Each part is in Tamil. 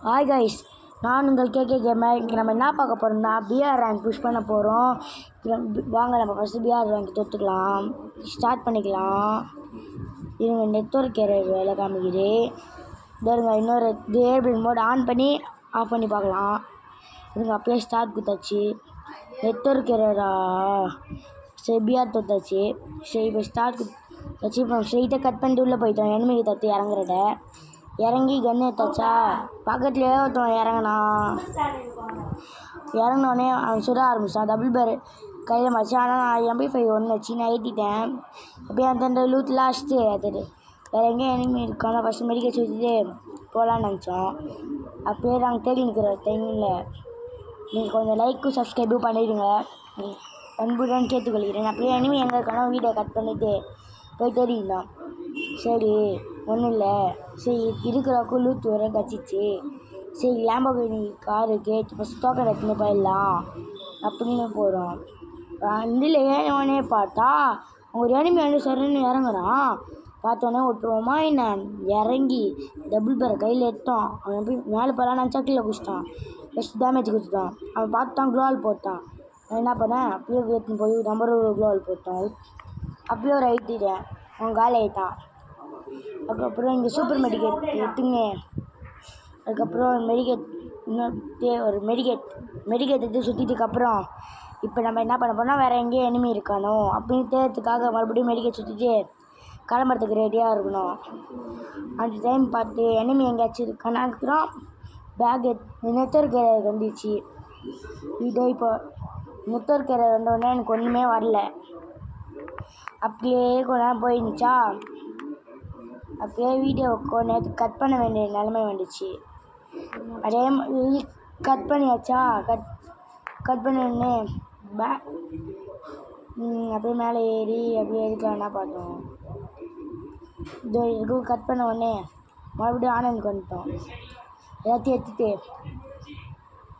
ஹாய் கைஸ், நான் உங்கள் கேகே கேமர். இங்கே நம்ம என்ன பார்க்க போகிறோம்னா பிஆர் ரேங்க் புஷ் பண்ண போகிறோம். வாங்க நம்ம ஃபஸ்ட்டு பிஆர் ரேங்க் தொற்றுக்கலாம், ஸ்டார்ட் பண்ணிக்கலாம். இதுங்க நெட்வொர்க் எரர் வேலை காமிக்குது. இதுங்க இன்னொரு ஏபிள் மோட் ஆன் பண்ணி ஆஃப் பண்ணி பார்க்கலாம். இதுங்க அப்படியே ஸ்டார்ட் கொடுத்தாச்சு. நெட்வொர்க் எரரா? சரி, பிஆர் தொத்தாச்சு. சரி, இப்போ ஸ்டார்ட் கொடுத்தாச்சு. இப்போ ஸ்ட்ரெயிட்டாக கட் பண்ணிட்டு உள்ளே போயிட்டோம். எனிமிக்கு தத்து இறங்குறத இறங்கி கன்று எடுத்தாச்சா. பக்கத்துலேயே ஒருத்தவன் இறங்கினோடனே அவன் சுட ஆரம்பிச்சான். டபுள் பேர் கையில் மாச்சு. ஆனால் நான் MP5 ஒன்று வச்சு நான் ஏற்றிட்டேன். அப்படியே அந்த லூட்லாம் அடிச்சுட்டு அது வேறு எங்கேயும் எனிமி இருக்கானோ ஃபஸ்ட்டு மெடிக்கல் சுற்றிட்டு போகலான்னு நினச்சோம். அப்படியே நாங்கள் தேடி நிற்கிற டைமில் நீங்கள் கொஞ்சம் லைக்கும் சப்ஸ்கிரைபும் பண்ணிவிடுங்க, அன்புடன் கேட்டுக்கொள்கிறேன். அப்படியே எனிமி எங்கே இருக்கானோ வீடியோ கட் பண்ணிவிட்டு போய் தேடிக்கலாம். சரி, ஒன்றும் இல்லை. சரி, இருக்கிற லூத்து வர கச்சிச்சு. சரி, லேம்பர்கினி காருக்கு ஃபஸ்ட் டோக்கன் எடுத்துன்னு போயிடலாம் அப்படின்னு போகிறோம். வண்டியில் ஏனே பார்த்தா அவங்க எனிமி வந்து சரின்னு இறங்குறான். பார்த்தோன்னே விட்டுருவோமா என்ன? இறங்கி டபுள் பேரை கையில் எடுத்தோம். அவன் போய் மேலே போகலாம் நினச்சா கீழே குடிச்சிட்டான். ஃபஸ்ட் டேமேஜ் கொடுத்துட்டான். அவன் பார்த்துட்டான், க்ளோவால் போட்டான். நான் என்ன பண்ணேன், அப்படியே எடுத்துன்னு போய் நம்பர் ஒரு க்ளோவால் போட்டான். அப்படியே ஒரு ஐட்டிட்டேன். அவன் காலி ஆகிட்டான். அதுக்கப்புறம் இங்கே சூப்பர் மெடிக்கேட் எடுத்துங்க. அதுக்கப்புறம் ஒரு மெடிக்கேட் எடுத்து சுற்றிட்டுக்கப்புறம் இப்போ நம்ம என்ன பண்ண போனால் வேறு எங்கேயும் எனிமி இருக்கானோ அப்படின்னு தேர்றதுக்காக மறுபடியும் மெடிக்கேட் சுற்றிட்டு கிளம்புறதுக்கு ரெடியாக இருக்கணும். அந்த டைம் பார்த்து எனிமி எங்கேயாச்சும் இருக்கானா இருக்கிறோம். பேக் நெட்வொர்க் எரர் வந்துச்சு. இதோ இப்போ நெட்வொர்க் எரர் வந்தோடனே எனக்கு ஒன்றுமே வரல. அப்படியே கொஞ்ச நேரம் போயிருந்துச்சா, அப்படியே வீடியோ நேற்று கட் பண்ண வேண்டிய நிலைமை வந்துச்சு. அதே மாதிரி கட் பண்ணியாச்சா. கட் பண்ணோடனே அப்படியே மேலே ஏறி அப்படியே எடுக்கலான்னா பார்த்தோம். இதோ இதுக்கும் கட் பண்ண உடனே மறுபடியும் ஆனந்துக்கு வந்துட்டோம். எல்லாத்தையும் எடுத்துட்டு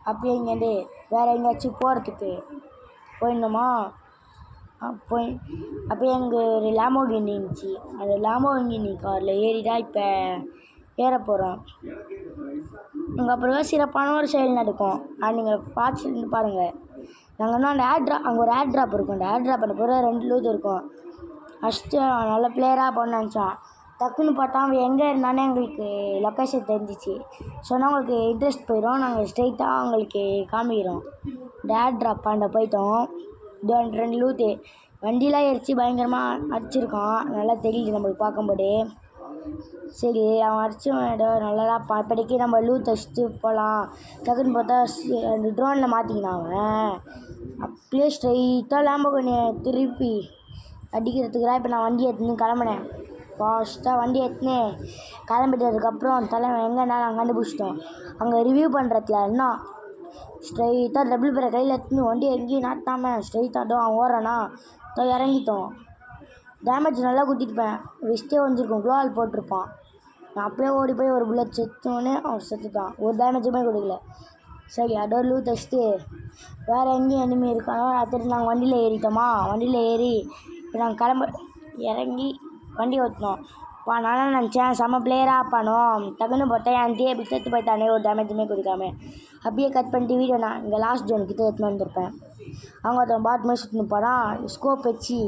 அப்படியே இங்கேருந்து வேறு எங்கேயாச்சும் போகிறதுக்கு போயிருந்தோமா. அப்படியே எங்கே ஒரு லேம்போர்கினி இருந்துச்சு. அந்த லேம்போர்கினி காரில் ஏறிதான் இப்போ ஏற போகிறோம். அங்கே அப்புறம் சிறப்பான ஒரு செயல் நடக்கும். அது நீங்கள் பார்த்துட்டு பாருங்கள். நாங்கள் இன்னும் அங்கே ஒரு ஏர் ட்ராப் இருக்கும். அந்த ஏர் ட்ராப் பண்ண போகிற 2 லூத் இருக்கும். ஃபஸ்ட்டு நல்ல பிளேயராக பண்ண நினச்சான். டக்குன்னு பார்த்தா அவன் எங்கே இருந்தானே எங்களுக்கு லொக்கேஷன் தெரிஞ்சிச்சு. சொன்னால் உங்களுக்கு இன்ட்ரெஸ்ட் போயிடும். நாங்கள் ஸ்ட்ரெயிட்டாக அவங்களுக்கு காமிக்கிறோம். இந்த ஏர் ட்ராப் பண்ண போயிட்டோம். இதோ 2 லூத்து வண்டிலாம் எரிச்சு பயங்கரமாக அடிச்சிருக்கான். நல்லா தெரியுது நம்மளுக்கு பார்க்கும்போது. சரி, அவன் அடிச்சவன் நல்லா இப்போதைக்கு நம்ம லூத் அடிச்சுட்டு போகலாம். டக்குன்னு பார்த்தா அந்த ட்ரோனில் மாற்றிக்கினான் அவன். அப்படியே ஸ்ட்ரெயிட்டாக லேம்பர்கினியை திருப்பி அடிக்கிறதுக்குலாம் இப்போ நான் வண்டி எடுத்துன்னு கிளம்புனேன். ஃபாஸ்ட்டாக வண்டி எடுத்துன்னு கிளம்பிட்டதுக்கப்புறம் தலைவன் எங்கன்னா நாங்கள் கண்டுபிடிச்சிட்டோம். அங்கே ரிவ்யூ பண்ணுறதுல என்ன ஸ்ட்ரெயிட்டாக டபுள் பேரை கையில் எடுத்துன்னு வண்டி எங்கேயும் நாட்டாமல் ஸ்ட்ரெயிட்டாக அவன் ஓடுறானா இறங்கிட்டோம். டேமேஜ் நல்லா குத்திட்டுப்பேன். வெஸ்ட்டே வந்துருக்கும். க்ளோவால் போட்டிருப்பான். நான் அப்படியே ஓடி போய் ஒரு புல்லட் செத்தோடனே அவன் செத்துட்டான். ஒரு டேமேஜுமே கொடுக்கல. சரி, அதோட லூத் வச்சுட்டு வேறு எங்கேயும் எனிமி இருக்கானோ அடுத்து நாங்கள் வண்டியில் ஏறிட்டோமா. வண்டியில் ஏறி இப்போ நாங்கள் இறங்கி வண்டி ஓட்டினோம். நானும் நினச்சேன் செம்ம பிளேயராக ஆப்பானோம். டக்குன்னு போட்டேன். என் அப்படி செத்து போயிட்டானே, ஒரு டேமேஜுமே கொடுக்காம. அப்படியே கட் பண்ணிட்டு வீடியோ நான் இங்கே லாஸ்ட் ஜோனுக்கிட்ட எடுத்துன்னு வந்திருப்பேன். அவங்க ஒருத்தன் பாட் மாதிரி சுற்றின்னு போனால் ஸ்கோப் வச்சு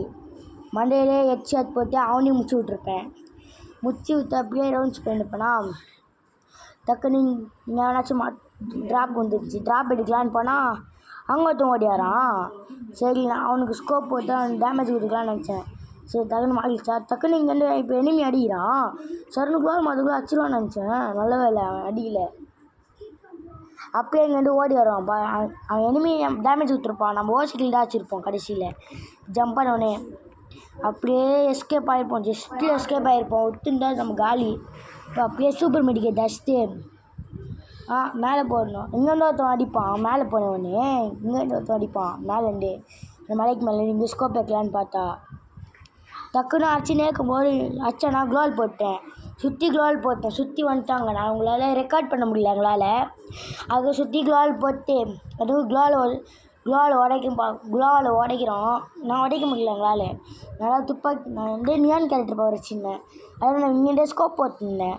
மண்டையிலே ஹெட்ஷாட் போட்டு அவனையும் முடிச்சு விட்ருப்பேன். முடிச்சு விட்டு அப்படியே ரவுண்ட்ஸ் போயிருப்பேனா. டக்குன்னு இங்கே எவனாச்சும் ட்ராப் வந்துருச்சு. ட்ராப் எடுக்கலான்னு போனால் அவங்க ஒருத்தன் ஓடியாரான். சரி, நான் அவனுக்கு ஸ்கோப் போட்டு அவனுக்கு டேமேஜ் கொடுக்கலான்னு நினச்சேன். சரி, டக்குன்னு மாறிடுச்சா. டக்குன்னு இங்கேருந்து இப்போ எனிமி அடிக்கிறான். சரணுக்குள்ள மதுக்குள்ள அடிச்சிருவான்னு நினச்சேன். நல்ல வேலை அவன் அடிக்கலை. அப்படியே இங்கேருந்து ஓடி வருவான். அவன் எனிமி டேமேஜ் கொடுத்துருப்பான். நம்ம ஓசிக்கில் தான் வச்சுருப்போம். கடைசியில் ஜம்ப் பண்ணோடனே அப்படியே எஸ்கேப் ஆகிருப்போம். ஜஸ்ட்டு எஸ்கேப் ஆகிருப்போம். ஒத்துண்டா நம்ம காலி. இப்போ அப்படியே சூப்பர் மெடிக்கேட் அடிச்சுட்டு மேலே போடணும். இங்கேருந்து ஒருத்தன் அடிப்பான். மேலே போனவொடனே இங்கேருந்து ஒருத்தன் அடிப்பான். மேலேருந்து அந்த மலைக்கு மேலே இங்கே ஸ்கோப் வைக்கலான்னு பார்த்தா டக்குன்னு அடிச்சுனே இருக்கும்போது அடிச்சா க்ளோவால் போட்டேன். க்ளோவால் போட்டேன். சுற்றி வந்துட்டாங்க. நான் உங்களால் ரெக்கார்ட் பண்ண முடியல எங்களால். அதை சுற்றி க்ளோவால் போட்டு அதுவும் க்ளோவால் உடைக்கிறோம். நான் உடைக்க முடியல எங்களால். நல்லா துப்பாக்கி நான் நியான் கேரக்டர் பவர் வச்சுருந்தேன். அதில் நான் இங்கேருந்தே ஸ்கோப் போட்டுருந்தேன்.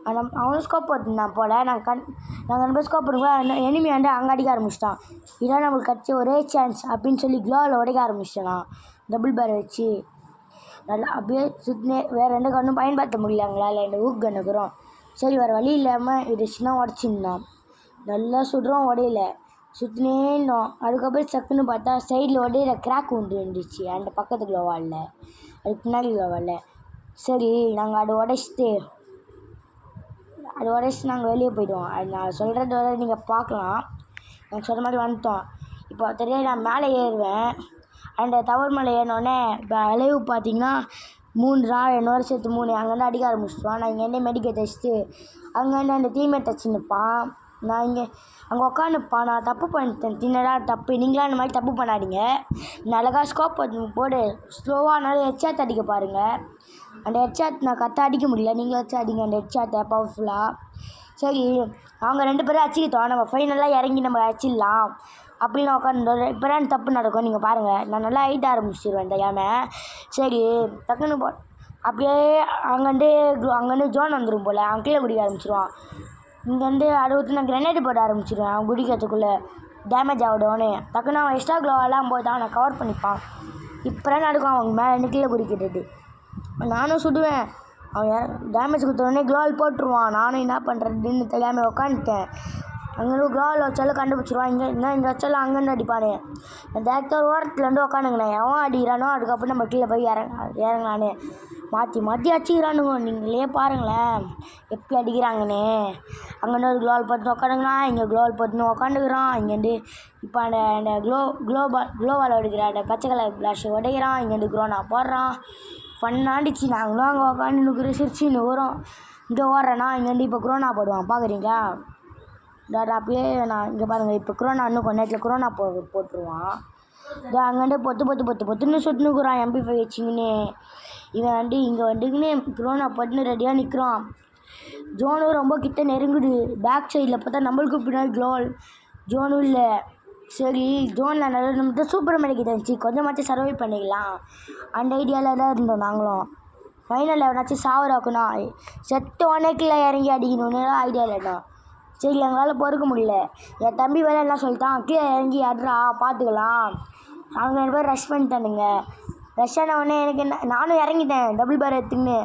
அவனும் ஸ்கோப் போட்டுருந்தான் போல். நாங்கள் 2 பேர் ஸ்கோப் போடுவோம். எனிமி வந்து அங்கே அடிக்க ஆரம்பிச்சிட்டான். இதான் நம்மளுக்கு கிடச்ச ஒரே சான்ஸ் அப்படின்னு சொல்லி க்ளோவில் உடைக்க ஆரம்பிச்சிட்டான். டபுள் பேரை வச்சு நல்லா அப்படியே சுற்றினே வேறு எந்த கண்ணும் பயன்படுத்த முடியல எங்களால். இந்த ஊக் கண்ணுக்குறோம். சரி வேறு வழி இல்லாமல் இது சின்ன உடச்சிருந்தான். நல்லா சுடுறோம், உடையில சுற்றினே இருந்தோம். அதுக்கப்புறம் சக்குன்னு பார்த்தா சைடில் உடையிற கிராக் ஒன்று இருந்துச்சு அந்த பக்கத்து க்ளோவாலில், அதுக்கு பின்னாடி க்ளோவாலில். சரி நாங்கள் அதை உடைச்சிட்டு நாங்கள் வெளியே போய்டுவோம். அது நான் சொல்கிறத வர நீங்கள் பார்க்கலாம். எனக்கு சொல்கிற மாதிரி வந்துட்டோம். இப்போ தெரியாது நான் மேலே ஏறுவேன். அந்த டவர் மேலே ஏறினோடனே இப்போ அலைவு பார்த்தீங்கன்னா 3 என்னோட சேர்த்து 3 அங்கேருந்து அடிக்க ஆரம்பிச்சிடுவான். நான் இங்கேருந்து மெடிக்கல் தைச்சிட்டு அங்கேருந்து அந்த டீமேட் தச்சு நிற்பான். நான் இங்கே அங்கே உட்காந்துப்பான். நான் தப்பு பண்ணிட்டேன், தின்னடா தப்பு. நீங்களாம் இந்த மாதிரி தப்பு பண்ணாதீங்க. அழகாக ஸ்கோப் போட்டு ஸ்லோவாக நல்லா ஹெட்ஷாட் அடிக்க பாருங்கள். அந்த ஹெட்ஷாட் நான் கரெக்டாக அடிக்க முடியல, நீங்களும் வச்சு அடிங்க அந்த ஹெட்ஷாட்டை பவர்ஃபுல்லாக. சரி அவங்க 2 பேரும் அடிச்சுக்கிட்டோம். நம்ம ஃபைனலாக இறங்கி நம்ம அடிச்சிடலாம் அப்படின்னு உட்காந்து. இப்போ தான் தப்பு நடக்கும், நீங்கள் பாருங்கள். நான் நல்லா ஹைட் ஆரம்பிச்சிடுவேன் தெரியாம. சரி டக்குன்னு அப்படியே அங்கேருந்து ஜோன் வந்துடும் போல். அவன் கீழே குடிக்க ஆரம்பிச்சிடுவான். இங்கேருந்து அடுத்து நான் கிரனேட் போட ஆரம்பிச்சிடுவேன். அவன் குடிக்கிறதுக்குள்ளே டேமேஜ் ஆகிடுவானே. டக்குன்னு அவன் எக்ஸ்ட்ரா க்ளோவெல்லாம் போட்டு அவனை கவர் பண்ணிப்பான். இப்போ தான் நடக்கும் அவங்க மேலே கீழே குடிக்கிறது. நானும் சுடுவேன். அவன் டேமேஜ் கொடுத்தோடனே க்ளோவல் போட்டுருவான். நானும் என்ன பண்ணுறதுன்னு தெரியாமல் உட்காந்துட்டேன். அங்கேருந்து க்ளோவல் வச்சாலும் கண்டுபிடிச்சிருவான். இங்கே வச்சாலும் அங்கேருந்து அடிப்பானே. நான் டேரக்டாக ஓரத்துலேருந்து உட்காந்துங்கண்ணே. எவன் அடிக்கிறானோ அதுக்கப்புறம் நம்ம கீழே போய் இறங்கலானே. மாற்றி அடிச்சுக்கிறானுங்க. நீங்களே பாருங்களேன் எப்படி அடிக்கிறாங்கண்ணே. அங்கேருந்து ஒரு க்ளோவல் போட்டு உட்காந்துங்கண்ணா. இங்கே க்ளோவல் போட்டுன்னு உட்காந்துக்கிறான். இங்கேருந்து இப்போ அந்த க்ளோவால் உடைக்கிற அந்த பச்சை கலர் பிளாஷை உடைக்கிறான். இங்கேருந்து க்ரோனா போடுறான். ஃபன்னாடிச்சு. நாங்களும் அங்கே உட்காந்து சிரிச்சுன்னு வரோம். இங்கே ஓடுறேன்னா இங்கேருந்து இப்போ குரோனா போடுவான் பார்க்குறீங்களா. அப்படியே நான் இங்கே பாருங்கள். இப்போ குரோனா இன்னும் கொஞ்ச நேரத்தில் குரோனா போட்டுருவான். அங்கேருந்து பொத்துன்னு சுட்டுனுக்குறான் MP5 வச்சிங்கன்னு. இவன் இங்கே வந்துக்குன்னு குரோனா போட்டுன்னு ரெடியாக நிற்கிறான். ஜோனும் ரொம்ப கிட்ட நெருங்குது. பேக் சைடில் பார்த்தா நம்மளுக்கு பின்னாடி ஜோனும் இல்லை. சரி ஜோனில் நல்லா நம்ம சூப்பர் மெடிக்கிட்ட இருந்துச்சு, கொஞ்சமாச்சும் சர்வை பண்ணிக்கலாம் அந்த ஐடியாவில் தான் இருந்தோம் நாங்களும். ஃபைனலில் எவனாச்சும் சாவராக்குனா செத்த ஒன்னைக்குள்ள இறங்கி அடிக்கணும்னு ஐடியாவில் இருந்தோம். சரி எங்களால் பொறுக்க முடியல. என் தம்பி வேலை என்ன சொல்லிட்டான், கீழே இறங்கி அட்ரா பார்த்துக்கலாம். அவங்க 2 பேர் ரஷ் பண்ணிட்டானுங்க. ரஷ் ஆனவொடனே எனக்கு நானும் இறங்கிட்டேன் டபுள் பேர் எடுத்துன்னு.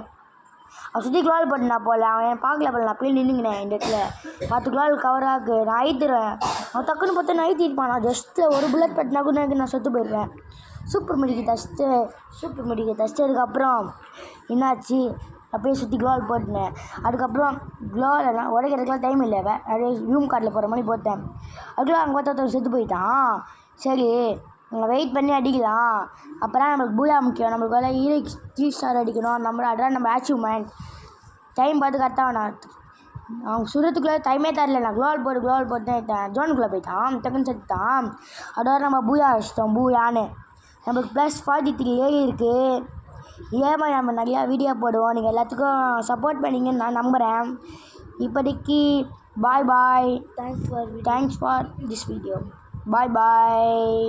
அவன் சுற்றி க்ளோவல் போட்டுனா போல். அவன் பார்க்கல போல. நான் அப்படியே நின்றுங்கினேன். இந்த இடத்துல 10 க்ளோவல் கவராக்கு நான் ஐத்துறேன். அவன் டக்குன்னு பார்த்து நான் ஐத்திருப்பான். நான் ஜஸ்ட்டு ஒரு புல்லட் பட்டினா கூட எனக்கு நான் செத்து போயிடுவேன். சூப்பர் மெடிக்கு தச்சிட்டதுக்கப்புறம் என்னாச்சு, அப்படியே சுற்றி க்ளோவல் போட்டுனேன். அதுக்கப்புறம் க்ளோவில் நான் உடைக்கிறதுக்குலாம் டைம் இல்லை. அப்படியே ரூம் கார்டில் போகிற மாதிரி போட்டேன். அதுக்குள்ள அங்கே பார்த்தா செத்து போயிட்டான். சரி நம்ம வெயிட் பண்ணி அடிக்கலாம். அப்புறம் நம்மளுக்கு பூயா முக்கியம். நம்மளுக்கு வேலை 3 ஸ்டார் அடிக்கணும். அதான் நம்ம அச்சீவ்மெண்ட். டைம் பார்த்து கரெக்டாக வேணாம். அவங்க சுடுறதுக்குள்ளே டைமே தரல. நான் க்ளோவல் போட்டு ஜோனுக்குள்ளே போயிட்டான். டக்குன்னு செத்துட்டான். அதோட நம்ம பூயா அடிச்சிட்டோம். பூயான்னு நம்மளுக்கு +43 ஏறி இருக்குது. இதே மாதிரி நம்ம நிறையா வீடியோ போடுவோம். நீங்கள் எல்லாத்துக்கும் சப்போர்ட் பண்ணிங்கன்னு நான் நம்புகிறேன். இப்போதைக்கு bye. Thanks for this video. Bye.